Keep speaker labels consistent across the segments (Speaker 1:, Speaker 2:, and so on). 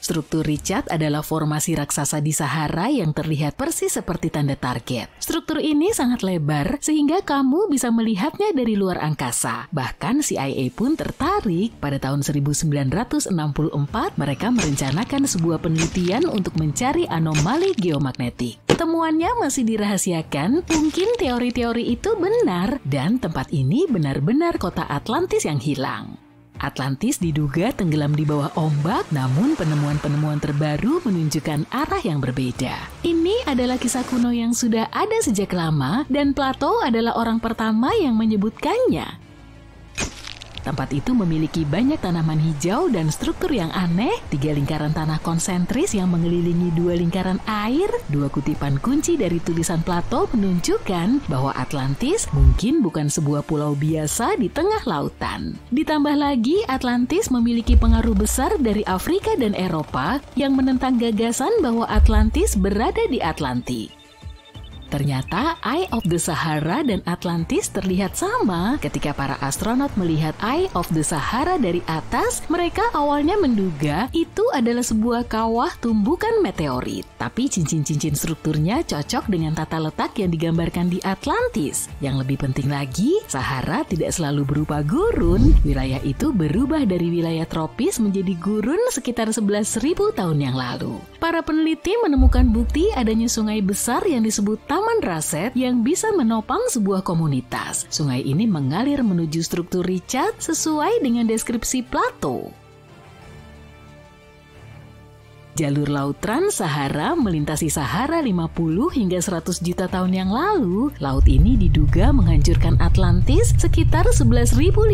Speaker 1: Struktur Richat adalah formasi raksasa di Sahara yang terlihat persis seperti tanda target. Struktur ini sangat lebar sehingga kamu bisa melihatnya dari luar angkasa. Bahkan CIA pun tertarik. Pada tahun 1964 mereka merencanakan sebuah penelitian untuk mencari anomali geomagnetik. Temuannya masih dirahasiakan, mungkin teori-teori itu benar dan tempat ini benar-benar kota Atlantis yang hilang. Atlantis diduga tenggelam di bawah ombak, namun penemuan-penemuan terbaru menunjukkan arah yang berbeda. Ini adalah kisah kuno yang sudah ada sejak lama, dan Plato adalah orang pertama yang menyebutkannya. Tempat itu memiliki banyak tanaman hijau dan struktur yang aneh, 3 lingkaran tanah konsentris yang mengelilingi 2 lingkaran air. 2 kutipan kunci dari tulisan Plato menunjukkan bahwa Atlantis mungkin bukan sebuah pulau biasa di tengah lautan. Ditambah lagi, Atlantis memiliki pengaruh besar dari Afrika dan Eropa yang menentang gagasan bahwa Atlantis berada di Atlantik. Ternyata Eye of the Sahara dan Atlantis terlihat sama. Ketika para astronot melihat Eye of the Sahara dari atas, mereka awalnya menduga itu adalah sebuah kawah tumbukan meteorit. Tapi cincin-cincin strukturnya cocok dengan tata letak yang digambarkan di Atlantis. Yang lebih penting lagi, Sahara tidak selalu berupa gurun. Wilayah itu berubah dari wilayah tropis menjadi gurun sekitar 11.000 tahun yang lalu. Para peneliti menemukan bukti adanya sungai besar yang disebut Taman Raset yang bisa menopang sebuah komunitas. Sungai ini mengalir menuju struktur Richat sesuai dengan deskripsi Plato. Jalur laut Trans-Sahara melintasi Sahara 50 hingga 100 juta tahun yang lalu. Laut ini diduga menghancurkan Atlantis sekitar 11.500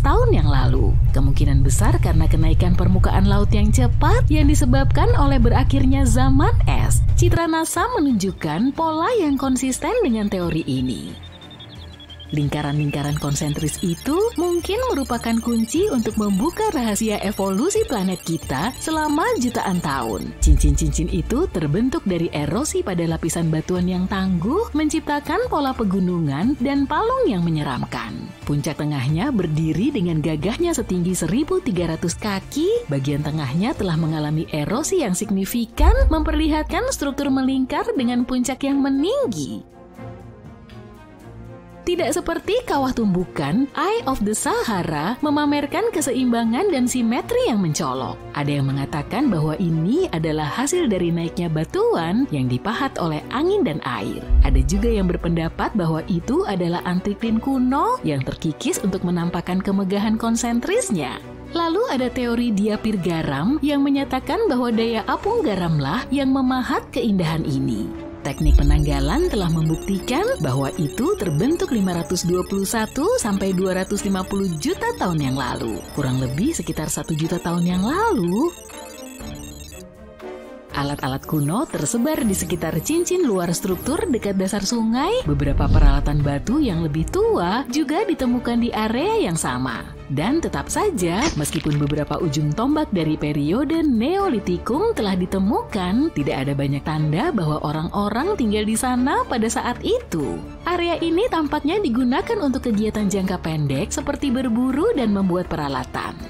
Speaker 1: tahun yang lalu. Kemungkinan besar karena kenaikan permukaan laut yang cepat yang disebabkan oleh berakhirnya zaman es. Citra NASA menunjukkan pola yang konsisten dengan teori ini. Lingkaran-lingkaran konsentris itu mungkin merupakan kunci untuk membuka rahasia evolusi planet kita selama jutaan tahun. Cincin-cincin itu terbentuk dari erosi pada lapisan batuan yang tangguh, menciptakan pola pegunungan dan palung yang menyeramkan. Puncak tengahnya berdiri dengan gagahnya setinggi 1.300 kaki. Bagian tengahnya telah mengalami erosi yang signifikan, memperlihatkan struktur melingkar dengan puncak yang meninggi. Tidak seperti kawah tumbukan, Eye of the Sahara memamerkan keseimbangan dan simetri yang mencolok. Ada yang mengatakan bahwa ini adalah hasil dari naiknya batuan yang dipahat oleh angin dan air. Ada juga yang berpendapat bahwa itu adalah antiklin kuno yang terkikis untuk menampakkan kemegahan konsentrisnya. Lalu ada teori diapir garam yang menyatakan bahwa daya apung garamlah yang memahat keindahan ini. Teknik penanggalan telah membuktikan bahwa itu terbentuk 521 sampai 250 juta tahun yang lalu. Kurang lebih sekitar 1 juta tahun yang lalu. Alat-alat kuno tersebar di sekitar cincin luar struktur dekat dasar sungai. Beberapa peralatan batu yang lebih tua juga ditemukan di area yang sama. Dan tetap saja, meskipun beberapa ujung tombak dari periode Neolitikum telah ditemukan, tidak ada banyak tanda bahwa orang-orang tinggal di sana pada saat itu. Area ini tampaknya digunakan untuk kegiatan jangka pendek seperti berburu dan membuat peralatan.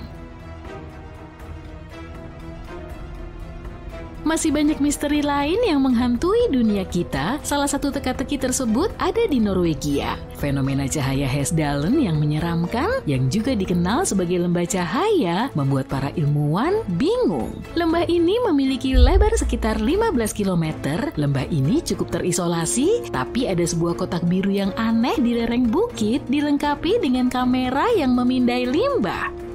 Speaker 1: Masih banyak misteri lain yang menghantui dunia kita. Salah satu teka-teki tersebut ada di Norwegia. Fenomena cahaya Hesdalen yang menyeramkan, yang juga dikenal sebagai lembah cahaya, membuat para ilmuwan bingung. Lembah ini memiliki lebar sekitar 15 km. Lembah ini cukup terisolasi, tapi ada sebuah kotak biru yang aneh di lereng bukit, dilengkapi dengan kamera yang memindai limbah.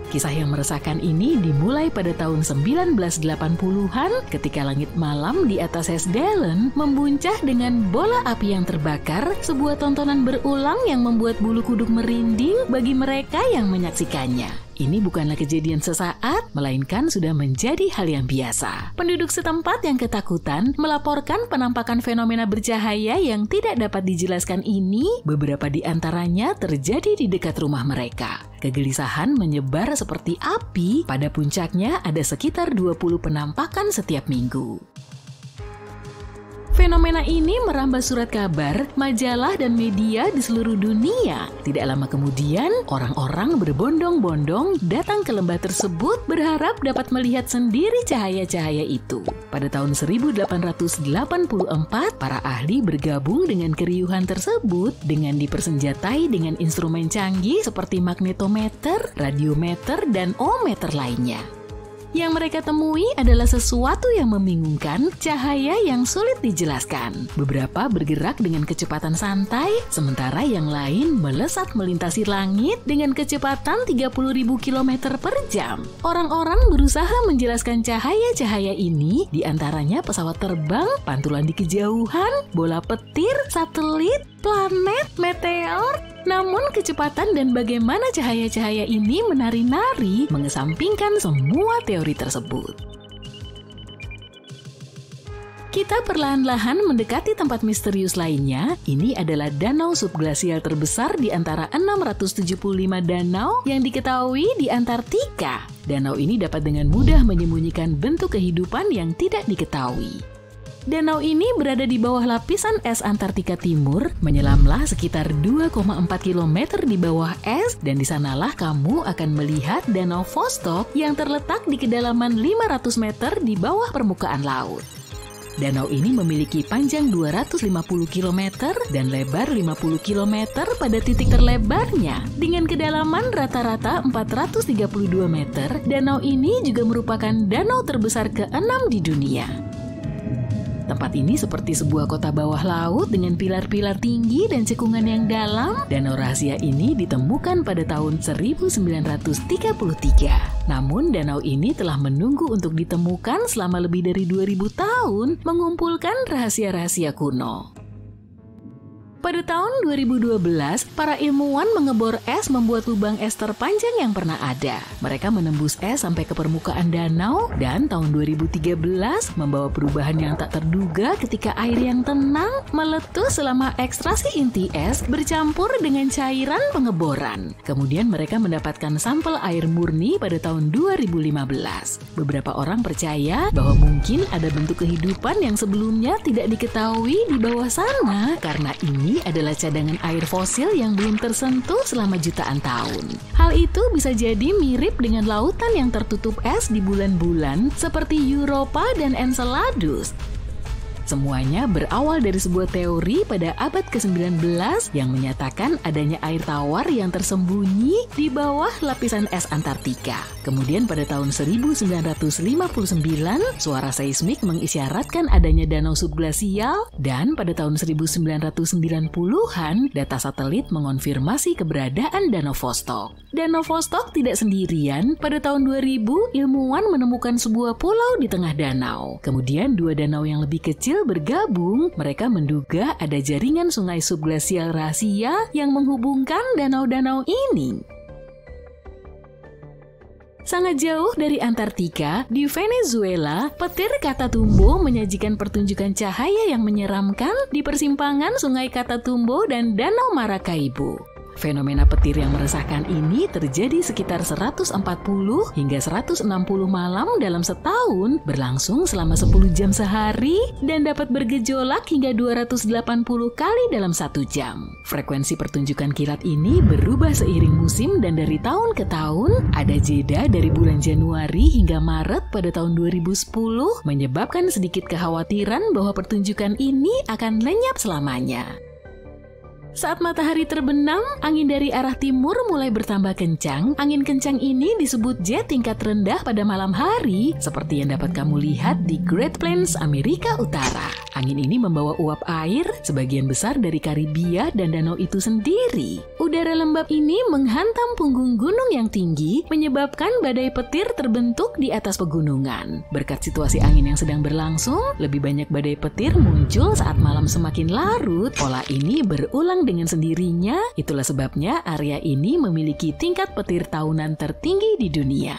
Speaker 1: Kisah yang meresahkan ini dimulai pada tahun 1980-an ketika langit malam di atas Hesdalen membuncah dengan bola api yang terbakar, sebuah tontonan berulang yang membuat bulu kuduk merinding bagi mereka yang menyaksikannya. Ini bukanlah kejadian sesaat, melainkan sudah menjadi hal yang biasa. Penduduk setempat yang ketakutan melaporkan penampakan fenomena bercahaya yang tidak dapat dijelaskan ini, beberapa di antaranya terjadi di dekat rumah mereka. Kegelisahan menyebar seperti api, pada puncaknya ada sekitar 20 penampakan setiap minggu. Fenomena ini merambah surat kabar, majalah, dan media di seluruh dunia. Tidak lama kemudian, orang-orang berbondong-bondong datang ke lembah tersebut berharap dapat melihat sendiri cahaya-cahaya itu. Pada tahun 1884, para ahli bergabung dengan keriuhan tersebut dengan dipersenjatai dengan instrumen canggih seperti magnetometer, radiometer, dan ohmmeter lainnya. Yang mereka temui adalah sesuatu yang membingungkan, cahaya yang sulit dijelaskan. Beberapa bergerak dengan kecepatan santai, sementara yang lain melesat melintasi langit dengan kecepatan 30.000 km per jam. Orang-orang berusaha menjelaskan cahaya-cahaya ini, diantaranya pesawat terbang, pantulan di kejauhan, bola petir, satelit, planet, meteor. Namun kecepatan dan bagaimana cahaya-cahaya ini menari-nari mengesampingkan semua teori tersebut. Kita perlahan-lahan mendekati tempat misterius lainnya. Ini adalah danau subglasial terbesar di antara 675 danau yang diketahui di Antartika. Danau ini dapat dengan mudah menyembunyikan bentuk kehidupan yang tidak diketahui. Danau ini berada di bawah lapisan es Antartika Timur, menyelamlah sekitar 2,4 km di bawah es, dan di sanalah kamu akan melihat Danau Vostok yang terletak di kedalaman 500 meter di bawah permukaan laut. Danau ini memiliki panjang 250 km dan lebar 50 km pada titik terlebarnya. Dengan kedalaman rata-rata 432 meter, danau ini juga merupakan danau terbesar ke-6 di dunia. Tempat ini seperti sebuah kota bawah laut dengan pilar-pilar tinggi dan cekungan yang dalam. Danau rahasia ini ditemukan pada tahun 1933. Namun danau ini telah menunggu untuk ditemukan selama lebih dari 2000 tahun, mengumpulkan rahasia-rahasia kuno. Pada tahun 2012, para ilmuwan mengebor es membuat lubang es terpanjang yang pernah ada. Mereka menembus es sampai ke permukaan danau, dan tahun 2013 membawa perubahan yang tak terduga ketika air yang tenang meletus selama ekstraksi inti es bercampur dengan cairan pengeboran. Kemudian mereka mendapatkan sampel air murni pada tahun 2015. Beberapa orang percaya bahwa mungkin ada bentuk kehidupan yang sebelumnya tidak diketahui di bawah sana, karena ini adalah cadangan air fosil yang belum tersentuh selama jutaan tahun. Hal itu bisa jadi mirip dengan lautan yang tertutup es di bulan-bulan seperti Europa dan Enceladus. Semuanya berawal dari sebuah teori pada abad ke-19 yang menyatakan adanya air tawar yang tersembunyi di bawah lapisan es Antartika. Kemudian pada tahun 1959, suara seismik mengisyaratkan adanya danau subglasial, dan pada tahun 1990-an, data satelit mengonfirmasi keberadaan Danau Vostok. Danau Vostok tidak sendirian. Pada tahun 2000, ilmuwan menemukan sebuah pulau di tengah danau. Kemudian dua danau yang lebih kecil bergabung. Mereka menduga ada jaringan sungai subglasial rahasia yang menghubungkan danau-danau ini. Sangat jauh dari Antartika, di Venezuela, petir Catatumbo menyajikan pertunjukan cahaya yang menyeramkan di persimpangan Sungai Catatumbo dan Danau Maracaibo. Fenomena petir yang meresahkan ini terjadi sekitar 140 hingga 160 malam dalam setahun, berlangsung selama 10 jam sehari, dan dapat bergejolak hingga 280 kali dalam 1 jam. Frekuensi pertunjukan kilat ini berubah seiring musim dan dari tahun ke tahun. Ada jeda dari bulan Januari hingga Maret pada tahun 2010, menyebabkan sedikit kekhawatiran bahwa pertunjukan ini akan lenyap selamanya. Saat matahari terbenam, angin dari arah timur mulai bertambah kencang. Angin kencang ini disebut jet tingkat rendah pada malam hari, seperti yang dapat kamu lihat di Great Plains, Amerika Utara. Angin ini membawa uap air, sebagian besar dari Karibia dan danau itu sendiri. Udara lembab ini menghantam punggung gunung yang tinggi, menyebabkan badai petir terbentuk di atas pegunungan. Berkat situasi angin yang sedang berlangsung, lebih banyak badai petir muncul saat malam semakin larut. Pola ini berulang dengan sendirinya. Itulah sebabnya area ini memiliki tingkat petir tahunan tertinggi di dunia.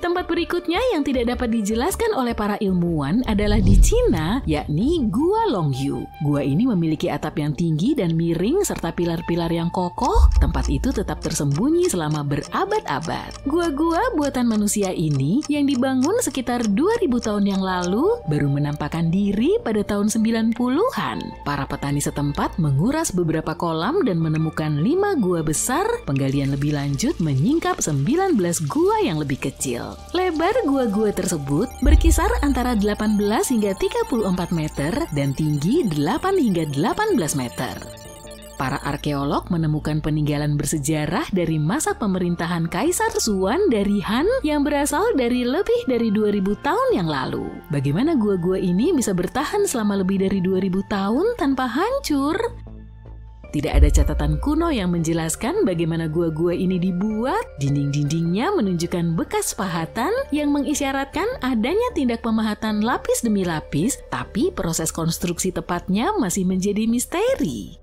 Speaker 1: Tempat berikutnya yang tidak dapat dijelaskan oleh para ilmuwan adalah di Cina, yakni Gua Longyu. Gua ini memiliki atap yang tinggi dan miring serta pilar-pilar yang kokoh. Tempat itu tetap tersembunyi selama berabad-abad. Gua-gua buatan manusia ini yang dibangun sekitar 2000 tahun yang lalu baru menampakkan diri pada tahun 90-an. Para petani setempat menguras beberapa kolam dan menemukan 5 gua besar. Penggalian lebih lanjut menyingkap 19 gua yang lebih kecil. Lebar gua-gua tersebut berkisar antara 18 hingga 34 meter dan tinggi 8 hingga 18 meter. Para arkeolog menemukan peninggalan bersejarah dari masa pemerintahan Kaisar Suan dari Han yang berasal dari lebih dari 2000 tahun yang lalu. Bagaimana gua-gua ini bisa bertahan selama lebih dari 2000 tahun tanpa hancur? Tidak ada catatan kuno yang menjelaskan bagaimana gua-gua ini dibuat. Dinding-dindingnya menunjukkan bekas pahatan yang mengisyaratkan adanya tindak pemahatan lapis demi lapis, tapi proses konstruksi tepatnya masih menjadi misteri.